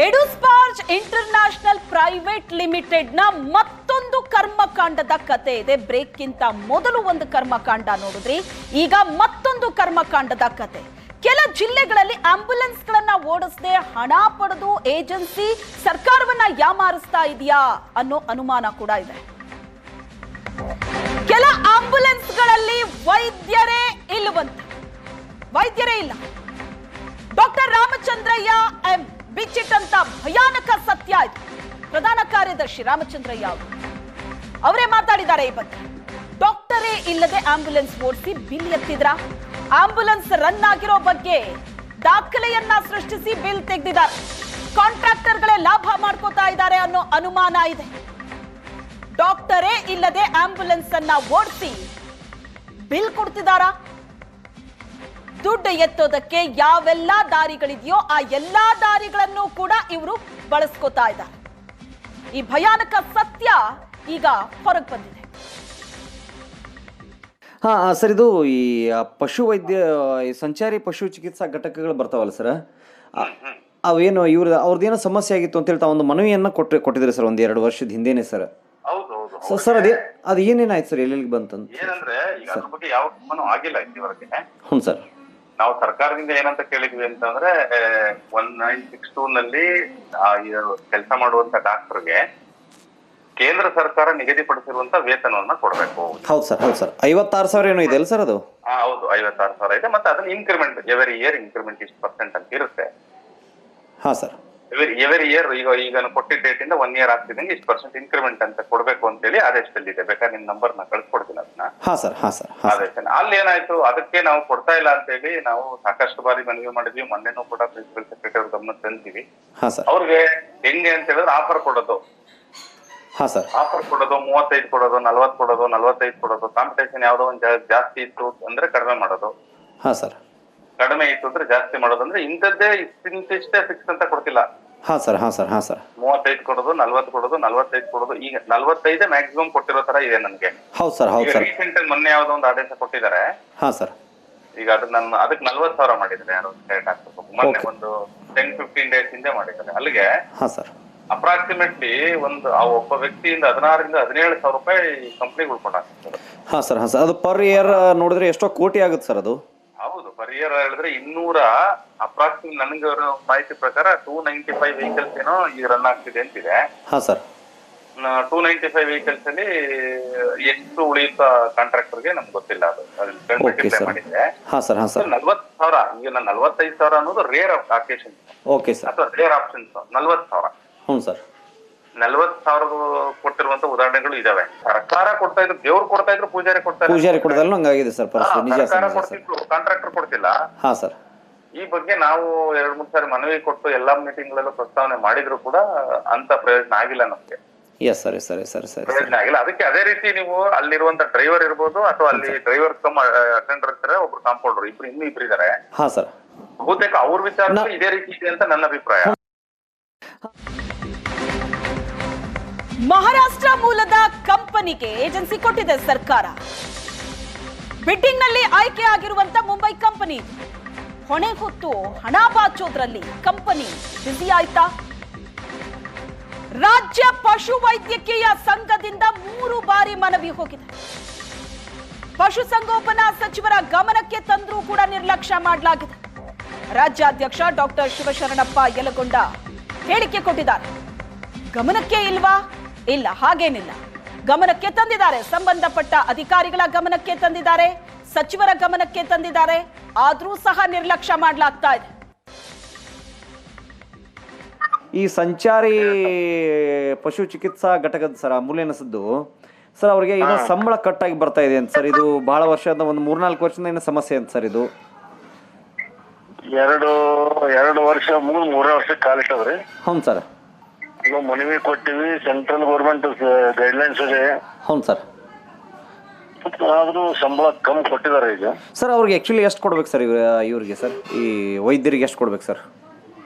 ಎಡುಸ್ಪಾರ್ಜ್ international private limited ನ ಮತ್ತೊಂದು ಕರ್ಮಕಾಂಡದ ಕತೆ ಇದೆ. ಬ್ರೇಕ್ಗಿಂತ ಮೊದಲು ಒಂದು ಕರ್ಮಕಾಂಡ ನೋಡಿದ್ರಿ, ಈಗ ಮತ್ತೊಂದು ಕರ್ಮಕಾಂಡದ ಕತೆ. ಕೆಲ ಜಿಲ್ಲೆಗಳಲ್ಲಿ ಆಂಬ್ಯುಲೆನ್ಸ್ ಗಳನ್ನ ಓಡಿಸದೆ ಹಣ ಪಡೆದು ಏಜೆನ್ಸಿ ಸರ್ಕಾರವನ್ನ ಯಾಮಾರಿಸ್ತಾ ಇದೆಯಾ ಅನ್ನೋ ಅನುಮಾನ ಕೂಡ ಇದೆ. ಕೆಲ ಆಂಬ್ಯುಲೆನ್ಸ್ ಗಳಲ್ಲಿ ವೈದ್ಯರೇ ಇಲ್ಲ. ಡಾಕ್ಟರ್ ರಾಮಚಂದ್ರಯ್ಯ ಎಂ ಬಿಚ್ಚಿಟ್ ಅಂತ ಭಯಾನಕ ಸತ್ಯ ಇದು. ಪ್ರಧಾನ ಕಾರ್ಯದರ್ಶಿ ರಾಮಚಂದ್ರಯ್ಯ ಅವರೇ ಮಾತಾಡಿದ್ದಾರೆ ಈ ಬಗ್ಗೆ. ಡಾಕ್ಟರೇ ಇಲ್ಲದೆ ಆಂಬ್ಯುಲೆನ್ಸ್ ಓಡಿಸಿ ಬಿಲ್ ಎತ್ತಿದ್ರ, ಆಂಬ್ಯುಲೆನ್ಸ್ ರನ್ ಆಗಿರೋ ಬಗ್ಗೆ ದಾಖಲೆಯನ್ನ ಸೃಷ್ಟಿಸಿ ಬಿಲ್ ತೆಗೆದಿದ್ದಾರೆ. ಕಾಂಟ್ರಾಕ್ಟರ್ಗಳೇ ಲಾಭ ಮಾಡ್ಕೋತಾ ಇದ್ದಾರೆ ಅನ್ನೋ ಅನುಮಾನ ಇದೆ. ಡಾಕ್ಟರೇ ಇಲ್ಲದೆ ಆಂಬ್ಯುಲೆನ್ಸ್ ಅನ್ನ ಓಡಿಸಿ ಬಿಲ್ ಕೊಡ್ತಿದ್ದಾರಾ? ದುಡ್ಡು ಎತ್ತೋದಕ್ಕೆ ಯಾವೆಲ್ಲ ದಾರಿಗಳಿದೆಯೋ ಆ ಎಲ್ಲಾ ದಾರಿಗಳನ್ನು ಕೂಡ ಇವರು ಬಳಸ್ಕೋತಾ ಇದ್ದಾರೆ. ಈ ಭಯಾನಕ ಸತ್ಯ ಈಗ ಹೊರಗೆ ಬಂದಿದೆ. ಸರ್, ಇದು ಈ ಪಶು ವೈದ್ಯ ಸಂಚಾರಿ ಪಶು ಚಿಕಿತ್ಸಾ ಘಟಕಗಳು ಬರ್ತಾವಲ್ಲ ಸರ್, ಅವೇನು ಅವ್ರದ್ದೇನೋ ಸಮಸ್ಯೆ ಆಗಿತ್ತು ಅಂತೇಳಿ ತಾವು ಒಂದು ಮನವಿಯನ್ನ ಕೊಟ್ಟಿದ್ದಾರೆ ಸರ್, ಒಂದು 2 ವರ್ಷದ ಹಿಂದೆನೆ ಸರ್. ಸರ್ ಅದು ಏನೇನಾಯ್ತು ಸರ್, ಎಲ್ಲೆಲ್ಲಿಗೆ ಬಂತಂತ? ಏನಂದ್ರೆ ಈಗ ಅದ್ರ ಬಗ್ಗೆ ಯಾವ ಗಮನ ಆಗಿಲ್ಲ ಇಲ್ಲಿವರೆಗೆ. ಹ್ಞೂ ಸರ್. ನಾವು ಸರ್ಕಾರದಿಂದ ಏನಂತ ಕೇಳಿದ್ವಿ ಅಂತಂದ್ರೆ 1962 ನಲ್ಲಿ ಕೆಲಸ ಮಾಡುವಂತ ಡಾಕ್ಟರ್ಗೆ ಕೇಂದ್ರ ಸರ್ಕಾರ ನಿಗದಿಪಡಿಸಿರುವಂತ ವೇತನವನ್ನ ಕೊಡ್ಬೇಕು. ಹೌದು ಸರ್, 56,000 ಏನೋ ಇದೆ ಅಲ್ಲ ಸರ್ ಅದು? ಹೌದು, 56,000 ಇದೆ. ಮತ್ತೆ ಅದನ್ನ ಇನ್ಕ್ರಿಮೆಂಟ್ ಎವರಿ ಇಯರ್ ಇನ್ಕ್ರಿಮೆಂಟ್ ಇಷ್ಟು % ಅಂತ ಇರುತ್ತೆ. ಹಾ ಸರ್, ಎವರಿ ಇಯರ್ ಈಗ ಕೊಟ್ಟಿದ್ದ ಡೇಟ್ ಇಂದ 1 ಇಯರ್ ಆಗ್ತಿದಂಗೆ ಇಷ್ಟು % ಇನ್ಕ್ರಿಮೆಂಟ್ ಅಂತ ಕೊಡ್ಬೇಕು ಅಂತ ಹೇಳಿ ಆದೇಶದಲ್ಲಿದೆ. ಬೇಕಾದ್ರೆ ನಿಮ್ ನಂಬರ್ ನ ಕಳ್ಸಿಕೊಡ್ತೀನಿ ಅದನ್ನ. ಆದೇಶ ಅಲ್ಲಿ ಏನಾಯ್ತು, ಅದಕ್ಕೆ ನಾವು ಕೊಡ್ತಾ ಇಲ್ಲ ಅಂತ ಹೇಳಿ ನಾವು ಸಾಕಷ್ಟು ಬಾರಿ ಮನವಿ ಮಾಡಿದ್ವಿ. ಮೊನ್ನೆನೂ ಕೂಡ ಪ್ರಿನ್ಸಿಪಲ್ ಸೆಕ್ರೆಟರಿ ಅವ್ರ ಗಮನ ತಂದಿವಿ. ಅವ್ರಿಗೆ ಹೆಂಗೆ ಅಂತ ಹೇಳಿದ್ರೆ ಆಫರ್ ಕೊಡೋದು 35 ಕೊಡೋದು, 40 ಕೊಡೋದು, 45 ಕೊಡೋದು. ಕಾಂಪಿಟೇಷನ್ ಯಾವ್ದೋ ಒಂದು ಜಾಸ್ತಿ ಇತ್ತು ಅಂದ್ರೆ ಕಡಿಮೆ ಮಾಡೋದು, ಕಡಿಮೆ ಇತ್ತು ಅಂದ್ರೆ ಜಾಸ್ತಿ ಮಾಡೋದು. ಅಂದ್ರೆ ಇಂಥದ್ದೇ ಇಂತಿಷ್ಟೇ ಫಿಕ್ಸ್ ಅಂತ ಕೊಡ್ತಿಲ್ಲ. 35 ಕೊಡೋದು, 40 ಕೊಡೋದು, 45 ಕೊಡೋದು. ಈಗ 45 ಮ್ಯಾಕ್ಸಿಮಮ್ ಕೊಟ್ಟಿರೋ ತರ ಇದೆ ನನ್ಗೆ. ರೀಸೆಂಟ್ ಮೊನ್ನೆ ಯಾವ್ದೋ ಒಂದು ಆದೇಶ ಕೊಟ್ಟಿದ್ದಾರೆ. ಈಗ ಅದಕ್ಕೆ 40,000 ಮಾಡಿದ್ದಾರೆ. ಯಾರು ಸ್ಟೇಟ್ ಹಾಕ್ಬೇಕು ಮೊನ್ನೆ ಒಂದು 10-15 ಡೇಸ್ ಹಿಂದೆ ಮಾಡಿದ್ದಾರೆ. ಅಲ್ಲಿಗೆ ಅಪ್ರಾಕ್ಸಿಮೇಟ್ಲಿ ಒಂದು ಒಬ್ಬ ವ್ಯಕ್ತಿಯಿಂದ 16,000 ರಿಂದ 17,000 ರೂಪಾಯಿ ಕಂಪ್ನಿ ಉಳ್ಕೊಂಡಾಗ್ತದೆ. ಅದು ಪರ್ ಇಯರ್ ನೋಡಿದ್ರೆ ಎಷ್ಟೋ ಕೋಟಿ ಆಗುತ್ತೆ ಸರ್ ಅದು? ಹೌದು, ಪರ್ ಇಯರ್ ಹೇಳಿದ್ರೆ 200 ಅಪ್ರಾಕ್ಸಿಮೇಟ್ ನನಗೆ ಮಾಹಿತಿ ಪ್ರಕಾರ 295 ವೆಹಿಕಲ್ಸ್ ಏನೋ ಈಗ ರನ್ ಆಗ್ತಿದೆ ಅಂತಿದೆ. 295 ವೆಹಿಕಲ್ಸ್ ಅಲ್ಲಿ ಎಷ್ಟು ಉಳಿಯುತ್ತ ಕಾಂಟ್ರಾಕ್ಟರ್ಗೆ ನಮ್ಗೆ ಗೊತ್ತಿಲ್ಲ. ಅದು ಮಾಡಿದ್ರೆ 40,000. ಈಗ 45,000 ಅನ್ನೋದು ರೇರ್ ಅಕೇಶನ್ ಅಥವಾ ರೇರ್ ಆಪ್ಷನ್ಸ್. 40,000. ಹ್ಞೂ ಸರ್, 40,000 ಕೊಟ್ಟಿರುವಂತ ಉದಾಹರಣೆಗಳು ಇದಾವೆ. ಸರ್ಕಾರ ಕೊಡ್ತಾ ಇದ್ರು, ದೇವ್ರು ಕೊಡ್ತಾ ಇದ್ರು, ಪೂಜಾರಿ ಕೊಡ್ತಾ ಹಂಗಾಗಿದೆ ಸರ್. ಸರ್ಕಾರ ಕೊಡ್ತಿದ್ರು, ಕಾಂಟ್ರಾಕ್ಟರ್ ಕೊಡ್ತಿಲ್ಲ. ಸರ್, ಈ ಬಗ್ಗೆ ನಾವು 2-3 ಸಾರಿ ಮನವಿ ಕೊಟ್ಟು ಎಲ್ಲಾ ಮೀಟಿಂಗ್ ಗಳಲ್ಲೂ ಪ್ರಸ್ತಾವನೆ ಮಾಡಿದ್ರು ಕೂಡ ಅಂತ ಪ್ರಯೋಜನ ಆಗಿಲ್ಲ ನಮ್ಗೆ. ಪ್ರಯೋಜನ ಆಗಿಲ್ಲ. ಅದಕ್ಕೆ ಅದೇ ರೀತಿ ನೀವು ಅಲ್ಲಿರುವಂತ ಡ್ರೈವರ್ ಇರ್ಬೋದು ಅಥವಾ ಅಲ್ಲಿ ಡ್ರೈವರ್ ಕಮ್ ಅಟೆಂಡರ್ ಇರ್ತಾರೆ, ಒಬ್ರು ಕಾಂಪೌಂಡರ್ ಇಬ್ರು ಇದ್ದಾರೆ. ಬಹುತೇಕ ಅವ್ರ ವಿಚಾರ ಇದೇ ರೀತಿ ಇದೆ ಅಂತ ನನ್ನ ಅಭಿಪ್ರಾಯ. ಮಹಾರಾಷ್ಟ್ರ ಮೂಲದ ಕಂಪನಿಗೆ ಏಜೆನ್ಸಿ ಕೊಟ್ಟಿದೆ ಸರ್ಕಾರ. ಬಿಡ್ಡಿಂಗ್ ನಲ್ಲಿ ಆಯ್ಕೆ ಆಗಿರುವಂತ ಮುಂಬೈ ಕಂಪನಿ ಹೊಣೆ ಹೊತ್ತು ಹಣ ಬಾಚೋದ್ರಲ್ಲಿ ಕಂಪನಿ ಬ್ಯುಸಿ ಆಯ್ತಾ? ರಾಜ್ಯ ಪಶು ವೈದ್ಯಕೀಯ ಸಂಘದಿಂದ 3 ಬಾರಿ ಮನವಿ ಹೋಗಿದೆ. ಪಶುಸಂಗೋಪನಾ ಸಚಿವರ ಗಮನಕ್ಕೆ ತಂದ್ರೂ ಕೂಡ ನಿರ್ಲಕ್ಷ್ಯ ಮಾಡಲಾಗಿದೆ. ರಾಜ್ಯಾಧ್ಯಕ್ಷ ಡಾಕ್ಟರ್ ಶಿವಶರಣಪ್ಪ ಯಲಗೊಂಡ ಹೇಳಿಕೆ ಕೊಟ್ಟಿದ್ದಾರೆ. ಗಮನಕ್ಕೆ ಇಲ್ವಾ? ಇಲ್ಲ, ಹಾಗೇನಿಲ್ಲ. ಗಮನಕ್ಕೆ ತಂದಿದ್ದಾರೆ, ಸಂಬಂಧಪಟ್ಟ ಅಧಿಕಾರಿಗಳ ಗಮನಕ್ಕೆ ತಂದಿದ್ದಾರೆ, ಸಚಿವರ ಗಮನಕ್ಕೆ ತಂದಿದ್ದಾರೆ. ಆದ್ರೂ ಸಹ ನಿರ್ಲಕ್ಷ್ಯ ಮಾಡಲಾಗ್ತಾ ಇದೆ. ಈ ಸಂಚಾರಿ ಪಶು ಚಿಕಿತ್ಸಾ ಘಟಕದ ಸರ್ ಅಮೂಲ್ಯನಸದ್ದು ಸರ್, ಅವ್ರಿಗೆ ಏನೋ ಸಂಬಳ ಕಟ್ಟಾಗಿ ಬರ್ತಾ ಇದೆ ಅಂತ ಸರ್. ಇದು ಬಹಳ ವರ್ಷದ ಒಂದು 3-4 ವರ್ಷದಿಂದ ಏನೋ ಸಮಸ್ಯೆ ಅಂತ ಸರ್. ಇದು 2 ವರ್ಷ 3 ವರ್ಷ ಕಾಲಿಟ್ಟವ್ರಿ. ಹೌದು ಸರ್, ಮನವಿ ಕೊಟ್ಟಿವಿ. ಸೆಂಟ್ರಲ್ ಗೌರ್ಮೆಂಟ್ ಗೈಡ್ಲೈನ್ಸ್ ಇದೆ. ಹೌದು ಸರ್, ಆದ್ರೂ ಸಂಬಳ ಕಮ್ಮಿ ಕೊಟ್ಟಿದ್ದಾರೆ ಈಗ ಸರ್. ಅವ್ರಿಗೆ ಆಕ್ಚುಲಿ ಎಷ್ಟು ಕೊಡ್ಬೇಕು ಸರ್? ಇವ್ರಿಗೆ ಸರ್, ಈ ವೈದ್ಯರಿಗೆ ಎಷ್ಟು ಕೊಡ್ಬೇಕು ಸರ್?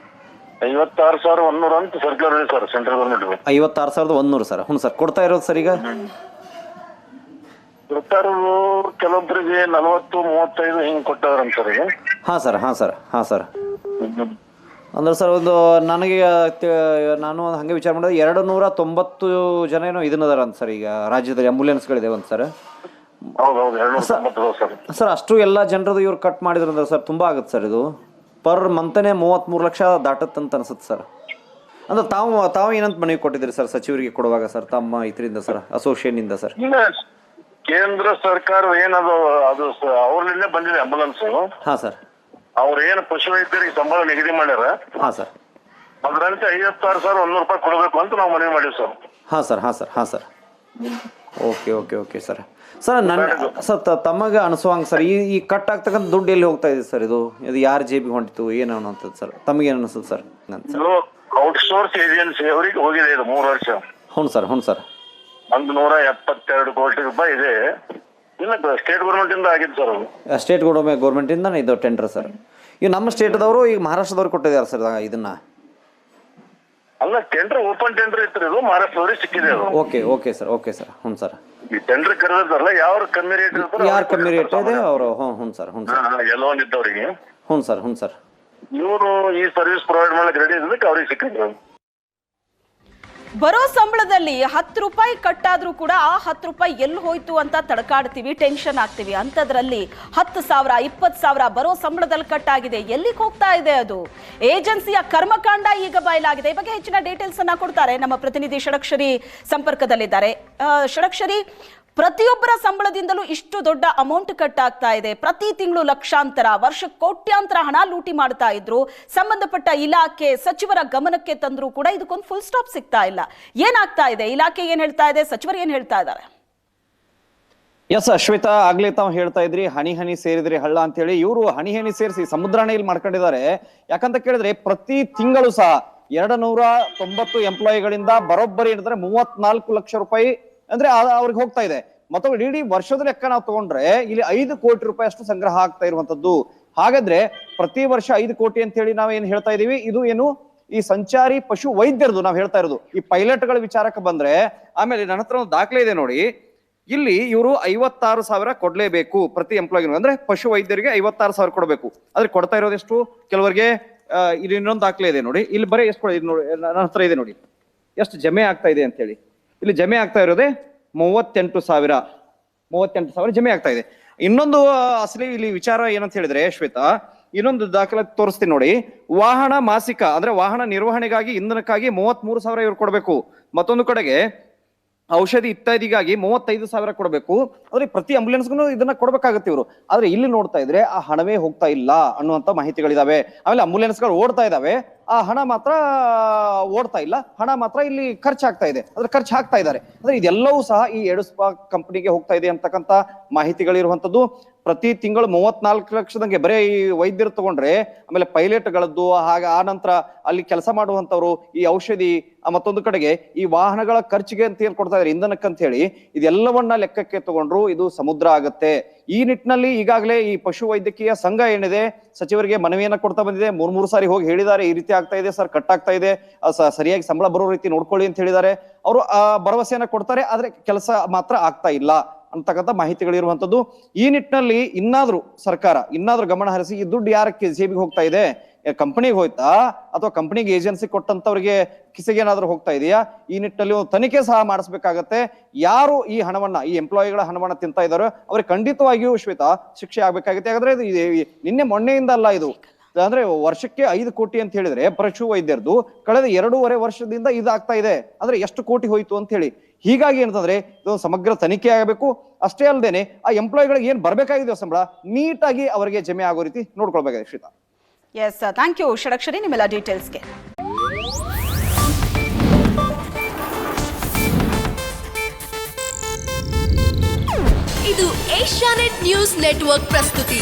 56,100 ಅಂತ ಸರ್ಕಾರ ಇದೆ ಸರ್, ಸೆಂಟ್ರಲ್ ಗೌರ್ಮೆಂಟ್. 56,100 ಸರ್. ಹ್ಞೂ ಸರ್, ಕೊಡ್ತಾ ಇರೋದು ಸರ್ ಈಗ ಸರ್ಕಾರವು ಕೆಲವೊಬ್ಬರಿಗೆ 40-35 ಹಿಂಗ್ ಕೊಟ್ಟವ್ರಂತ ಸರ್ ಈಗ. ಹಾಂ ಸರ್. ಅಂದ್ರೆ ಸರ್ ಒಂದು ನನಗೆ ನಾನು ಹಾಗೆ ವಿಚಾರ ಮಾಡಿದ್ರೆ 290 ಜನ ಏನೋ ಇದನ್ನದಾರ ಅಂತ ಸರ್ ಈಗ ರಾಜ್ಯದಲ್ಲಿ ಆಂಬುಲೆನ್ಸ್ಗಳಿದೆ ಒಂದು ಸರ್. ಸರ್ ಅಷ್ಟು ಎಲ್ಲ ಜನರದು ಇವ್ರು ಕಟ್ ಮಾಡಿದ್ರಂದ್ರೆ ಸರ್ ತುಂಬ ಆಗುತ್ತೆ ಸರ್. ಇದು ಪರ್ ಮಂತನೇ 33 ಲಕ್ಷ ದಾಟತ್ತಂತ ಅನ್ಸುತ್ತೆ ಸರ್. ಅಂದ್ರೆ ತಾವು ಏನಂತ ಮನವಿ ಕೊಟ್ಟಿದ್ದೀರಿ ಸರ್ ಸಚಿವರಿಗೆ ಕೊಡುವಾಗ ಸರ್ ತಮ್ಮ ಇದರಿಂದ ಸರ್ ಅಸೋಸಿಯೇಷನ್ನಿಂದ ಸರ್? ಕೇಂದ್ರ ಸರ್ಕಾರ ಏನದು ಅದು ಅವ್ರಲ್ಲಿಂದ ಬಂದಿದೆ ಆಂಬುಲೆನ್ಸ್. ಹಾಂ ಸರ್. ಅವ್ರ ಏನು ಪಶುವೈದ್ಯರಿಗೆ ಸಂಬಳ ನಿಗದಿ ಮಾಡ್ಯಾರ. ಹಾಂ ಸರ್. ಅದರಂತೆ 56,100 ರೂಪಾಯಿ ಕೊಡಬೇಕು ಅಂತ ನಾವು ಮನವಿ ಮಾಡಿವಿ ಸರ್. ಹಾಂ ಸರ್. ಹಾಂ ಸರ್. ಹಾಂ sir. Okay sir. Sir sir ತಮಗೆ ಅನಿಸುವಂಗೆ ಸರ್ ಈ ಕಟ್ ಆಗ್ತಕ್ಕಂಥ ದುಡ್ಡು ಎಲ್ಲಿ ಹೋಗ್ತಾ ಇದೆ ಸರ್? ಇದು ಯಾರ ಜೇಬಿಗೆ ಹೊಂಟಿತು ಏನು ಅನ್ನೋಂಥದ್ದು ಸರ್ ತಮಗೇನು ಅನಿಸುತ್ತೆ ಸರ್? ಔಟ್ಸೋರ್ಸ್ ಏಜೆನ್ಸಿ ಅವರಿಗೆ ಹೋಗಿದೆ ಇದು 3 ವರ್ಷ. ಹ್ಞೂ ಸರ್. 172 ಕೋಟಿ ರೂಪಾಯಿ ಇದೆ. ಇಲ್ಲ ಸ್ಟೇಟ್ ಗೌರ್ಮೆಂಟ್ ಇಂದ ಆಗಿದ್ದು ಸರ್ ಅದು. ಸ್ಟೇಟ್ ಗೌರ್ಮೆಂಟಿಂದ ಇದು ಟೆಂಡರ್ ಸರ್. ಈಗ ನಮ್ಮ ಸ್ಟೇಟ್ದವರು ಈಗ ಮಹಾರಾಷ್ಟ್ರದವ್ರು ಕೊಟ್ಟಿದ್ದಾರೆ ಸರ್ ಇದನ್ನ. ಅಲ್ಲ ಟೆಂಡರ್ ಓಪನ್ ಟೆಂಡರ್ ಇತ್ತು, ಇದು ಮಹಾರಾಷ್ಟ್ರದವ್ರಿಗೆ ಸಿಕ್ಕಿದೆ ಅದು. Okay sir. ಹ್ಞೂ ಸರ್. ಈ ಟೆಂಡರ್ ಕರೆದಿದ್ದಾರಲ್ಲ ಯಾರು ಕಮ್ಮಿ ರೇಟ್ ಇರ್ತಾರೆ, ಯಾರು ಕಮ್ಮಿ ರೇಟ್ ಇದೆ ಅವರು. ಹ್ಞೂ ಸರ್. ಎಲ್ಲೋನ್ ಇದ್ದವರಿಗೆ. ಹ್ಞೂ ಸರ್. ಇವರು ಈ ಸರ್ವಿಸ್ ಪ್ರೊವೈಡ್ ಮಾಡಕ್ಕೆ ರೆಡಿ ಇದ್ದಕ್ಕೆ ಅವ್ರಿಗೆ ಸಿಕ್ಕಿದ್ರು. ಬರೋ ಸಂಬಳದಲ್ಲಿ 10 ರೂಪಾಯಿ ಕಟ್ಟಾದ್ರೂ ಕೂಡ ಆ 10 ರೂಪಾಯಿ ಎಲ್ಲಿ ಹೋಯ್ತು ಅಂತ ತಡಕಾಡ್ತೀವಿ, ಟೆನ್ಷನ್ ಆಗ್ತೀವಿ. ಅಂಥದ್ರಲ್ಲಿ 10,000 20,000 ಬರೋ ಸಂಬಳದಲ್ಲಿ ಕಟ್ಟಾಗಿದೆ. ಎಲ್ಲಿಗೆ ಹೋಗ್ತಾ ಇದೆ ಅದು? ಏಜೆನ್ಸಿಯ ಕರ್ಮಕಾಂಡ ಈಗ ಬಯಲಾಗಿದೆ. ಈ ಬಗ್ಗೆ ಹೆಚ್ಚಿನ ಡೀಟೇಲ್ಸ್ ಅನ್ನ ಕೊಡ್ತಾರೆ ನಮ್ಮ ಪ್ರತಿನಿಧಿ ಷಡಕ್ಷರಿ ಸಂಪರ್ಕದಲ್ಲಿದ್ದಾರೆ. ಷಡಕ್ಷರಿ, ಪ್ರತಿಯೊಬ್ಬರ ಸಂಬಳದಿಂದಲೂ ಇಷ್ಟು ದೊಡ್ಡ ಅಮೌಂಟ್ ಕಟ್ ಆಗ್ತಾ ಇದೆ. ಪ್ರತಿ ತಿಂಗಳು ಲಕ್ಷಾಂತರ, ವರ್ಷಕ್ಕೆ ಕೋಟ್ಯಾಂತರ ಹಣ ಲೂಟಿ ಮಾಡ್ತಾ ಇದ್ರು. ಸಂಬಂಧಪಟ್ಟ ಇಲಾಖೆ ಸಚಿವರ ಗಮನಕ್ಕೆ ತಂದರೂ ಕೂಡ ಇದಕ್ಕೊಂದು ಫುಲ್ ಸ್ಟಾಪ್ ಸಿಗ್ತಾ ಇಲ್ಲ. ಏನಾಗ್ತಾ ಇದೆ? ಇಲಾಖೆ ಏನ್ ಹೇಳ್ತಾ ಇದೆ? ಸಚಿವರು ಏನ್ ಹೇಳ್ತಾ ಇದ್ದಾರೆ? ಎಸ್ ಅಶ್ವಿತಾ, ಆಗ್ಲೇ ತಾವು ಹೇಳ್ತಾ ಇದ್ರಿ ಹನಿ ಸೇರಿದ್ರಿ ಹಳ್ಳ ಅಂತ ಹೇಳಿ. ಇವರು ಹನಿ ಸೇರಿಸಿ ಸಮುದ್ರನೇ ಇಲ್ಲಿ ಮಾಡ್ಕೊಂಡಿದ್ದಾರೆ. ಯಾಕಂತ ಕೇಳಿದ್ರೆ ಪ್ರತಿ ತಿಂಗಳು ಸಹ 290 ಎಂಪ್ಲಾಯಿಗಳಿಂದ ಬರೋಬ್ಬರಿ ಹೇಳಿದ್ರೆ 34 ಲಕ್ಷ ರೂಪಾಯಿ ಅಂದ್ರೆ ಅವ್ರಿಗೆ ಹೋಗ್ತಾ ಇದೆ. ಮತ್ತೊಂದು ಇಡೀ ವರ್ಷದ ಲೆಕ್ಕ ನಾವು ತಗೊಂಡ್ರೆ ಇಲ್ಲಿ 5 ಕೋಟಿ ರೂಪಾಯಿ ಅಷ್ಟು ಸಂಗ್ರಹ ಆಗ್ತಾ ಇರುವಂತದ್ದು. ಹಾಗಾದ್ರೆ ಪ್ರತಿ ವರ್ಷ 5 ಕೋಟಿ ಅಂತ ಹೇಳಿ ನಾವೇನ್ ಹೇಳ್ತಾ ಇದೀವಿ, ಇದು ಏನು ಈ ಸಂಚಾರಿ ಪಶು ವೈದ್ಯರದು ನಾವು ಹೇಳ್ತಾ ಇರೋದು. ಈ ಪೈಲಟ್ಗಳ ವಿಚಾರಕ್ಕೆ ಬಂದ್ರೆ ಆಮೇಲೆ ನನ್ನ ಹತ್ರ ಒಂದು ದಾಖಲೆ ಇದೆ ನೋಡಿ. ಇಲ್ಲಿ ಇವರು 56,000 ಕೊಡ್ಲೇಬೇಕು ಪ್ರತಿ ಎಂಪ್ಲಾಯಿಗೆ. ಅಂದ್ರೆ ಪಶು ವೈದ್ಯರಿಗೆ 56,000 ಕೊಡಬೇಕು. ಆದ್ರೆ ಕೊಡ್ತಾ ಇರೋದೆಷ್ಟು? ಕೆಲವರಿಗೆ ಇಲ್ಲಿ ಇನ್ನೊಂದು ದಾಖಲೆ ಇದೆ ನೋಡಿ. ಇಲ್ಲಿ ಬರೀ ಎಷ್ಟು ಕೊಡಿ ನೋಡಿ, ನನ್ನ ಹತ್ರ ಇದೆ ನೋಡಿ ಎಷ್ಟು ಜಮೆ ಆಗ್ತಾ ಇದೆ ಅಂತ ಹೇಳಿ. ಇಲ್ಲಿ ಜಮೆ ಆಗ್ತಾ ಇರೋದೇ 38,000 ಜಮೆ ಆಗ್ತಾ ಇದೆ. ಇನ್ನೊಂದು ಅಸಲಿ ಇಲ್ಲಿ ವಿಚಾರ ಏನಂತ ಹೇಳಿದ್ರೆ ಶ್ವೇತಾ, ಇನ್ನೊಂದು ದಾಖಲೆ ತೋರಿಸ್ತೀನಿ ನೋಡಿ. ವಾಹನ ಮಾಸಿಕ ಅಂದ್ರೆ ವಾಹನ ನಿರ್ವಹಣೆಗಾಗಿ ಇಂಧನಕ್ಕಾಗಿ 33,000 ಇವ್ರು ಕೊಡಬೇಕು. ಮತ್ತೊಂದು ಕಡೆಗೆ ಔಷಧಿ ಇತ್ಯಾದಿಗಾಗಿ 35,000 ಕೊಡಬೇಕು. ಅಂದ್ರೆ ಪ್ರತಿ ಆಂಬುಲೆನ್ಸ್ಗೂ ಇದನ್ನ ಕೊಡ್ಬೇಕಾಗತ್ತೆ ಇವರು. ಆದ್ರೆ ಇಲ್ಲಿ ನೋಡ್ತಾ ಇದ್ರೆ ಆ ಹಣವೇ ಹೋಗ್ತಾ ಇಲ್ಲ ಅನ್ನುವಂತ ಮಾಹಿತಿಗಳಿದಾವೆ. ಆಮೇಲೆ ಆಂಬುಲೆನ್ಸ್ಗಳು ಓಡ್ತಾ ಇದಾವೆ, ಆ ಹಣ ಮಾತ್ರ ಓಡ್ತಾ ಇಲ್ಲ. ಹಣ ಮಾತ್ರ ಇಲ್ಲಿ ಖರ್ಚಾಗ್ತಾ ಇದೆ, ಅದ್ರ ಖರ್ಚು ಹಾಕ್ತಾ ಇದ್ದಾರೆ. ಅಂದ್ರೆ ಇದೆಲ್ಲವೂ ಸಹ ಈ ಎಡುಸ್ಪಾ ಕಂಪನಿಗೆ ಹೋಗ್ತಾ ಇದೆ ಅಂತಕ್ಕಂಥ ಮಾಹಿತಿಗಳಿರುವಂತದ್ದು. ಪ್ರತಿ ತಿಂಗಳು 34 ಲಕ್ಷದಂಗೆ ಬರೀ ಈ ವೈದ್ಯರು ತಗೊಂಡ್ರೆ, ಆಮೇಲೆ ಪೈಲಟ್ಗಳದ್ದು, ಹಾಗೆ ಆ ನಂತರ ಅಲ್ಲಿ ಕೆಲಸ ಮಾಡುವಂತವ್ರು, ಈ ಔಷಧಿ, ಮತ್ತೊಂದು ಕಡೆಗೆ ಈ ವಾಹನಗಳ ಖರ್ಚಿಗೆ ಅಂತ ಏನ್ ಕೊಡ್ತಾ ಇದ್ದಾರೆ ಇಂಧನಕ್ಕಂತ ಹೇಳಿ, ಇದೆಲ್ಲವನ್ನ ಲೆಕ್ಕಕ್ಕೆ ತಗೊಂಡ್ರು ಇದು ಸಮುದ್ರ ಆಗತ್ತೆ. ಈ ನಿಟ್ಟಿನಲ್ಲಿ ಈಗಾಗಲೇ ಈ ಪಶು ವೈದ್ಯಕೀಯ ಸಂಘ ಏನಿದೆ ಸಚಿವರಿಗೆ ಮನವಿಯನ್ನ ಕೊಡ್ತಾ ಬಂದಿದೆ. 3 ಸಾರಿ ಹೋಗಿ ಹೇಳಿದ್ದಾರೆ, ಈ ರೀತಿ ಆಗ್ತಾ ಇದೆ ಸರ್, ಕಟ್ ಆಗ್ತಾ ಇದೆ, ಸರಿಯಾಗಿ ಸಂಬಳ ಬರೋ ರೀತಿ ನೋಡ್ಕೊಳ್ಳಿ ಅಂತ ಹೇಳಿದ್ದಾರೆ. ಅವರು ಭರವಸೆಯನ್ನ ಕೊಡ್ತಾರೆ, ಆದ್ರೆ ಕೆಲಸ ಮಾತ್ರ ಆಗ್ತಾ ಇಲ್ಲ ಅಂತಕ್ಕಂಥ ಮಾಹಿತಿಗಳಿರುವಂತದ್ದು. ಈ ನಿಟ್ಟಿನಲ್ಲಿ ಇನ್ನಾದ್ರೂ ಸರ್ಕಾರ ಗಮನ ಹರಿಸಿ ಈ ದುಡ್ಡು ಯಾರಕ್ಕೆ ಜೇಬಿಗೆ ಹೋಗ್ತಾ ಇದೆ, ಕಂಪನಿಗೆ ಹೋಯ್ತಾ ಅಥವಾ ಕಂಪನಿಗೆ ಏಜೆನ್ಸಿ ಕೊಟ್ಟಂತವ್ರಿಗೆ ಕಿಸೆಗೆ ಏನಾದ್ರೂ ಹೋಗ್ತಾ ಇದೆಯಾ? ಈ ನಿಟ್ಟಿನಲ್ಲಿ ಒಂದು ತನಿಖೆ ಸಹ ಮಾಡಿಸ್ಬೇಕಾಗತ್ತೆ. ಯಾರು ಈ ಹಣವನ್ನ, ಈ ಎಂಪ್ಲಾಯಿಗಳ ಹಣವನ್ನ ತಿಂತಾ ಇದಾರೋ ಅವ್ರಿಗೆ ಖಂಡಿತವಾಗಿಯೂ ಶ್ವೇತಾ ಶಿಕ್ಷೆ ಆಗ್ಬೇಕಾಗುತ್ತೆ. ಯಾಕಂದ್ರೆ ಇದು ನಿನ್ನೆ ಮೊನ್ನೆಯಿಂದ ಅಲ್ಲ, ಇದು ಅಂದ್ರೆ ವರ್ಷಕ್ಕೆ 5 ಕೋಟಿ ಅಂತ ಹೇಳಿದ್ರೆ ಪಶು ವೈದ್ಯರದು ಕಳೆದ 2.5 ವರ್ಷದಿಂದ ಇದಾಗ್ತಾ ಇದೆ. ಅಂದ್ರೆ ಎಷ್ಟು ಕೋಟಿ ಹೋಯ್ತು ಅಂತ ಹೇಳಿ. ಹೀಗಾಗಿ ಏನಂತಂದ್ರೆ ಇದೊಂದು ಸಮಗ್ರ ತನಿಖೆ ಆಗಬೇಕು. ಅಷ್ಟೇ ಅಲ್ಲದೇನೆ ಆ ಎಂಪ್ಲಾಯಿಗಳಿಗೆ ಏನ್ ಬರ್ಬೇಕಾಗಿದೆ ಸಂಬಳ ನೀಟಾಗಿ ಅವರಿಗೆ ಜಮೆ ಆಗೋ ರೀತಿ ನೋಡ್ಕೊಳ್ಬೇಕಾಗಿದೆ Shweta. Yes, thank you Shadakshari ನಿಮ್ಮೆಲ್ಲ ಡೀಟೇಲ್ಸ್ಗೆ. ಇದು ಏಷ್ಯಾನೆಟ್ ನ್ಯೂಸ್ ನೆಟ್ವರ್ಕ್ ಪ್ರಸ್ತುತಿ.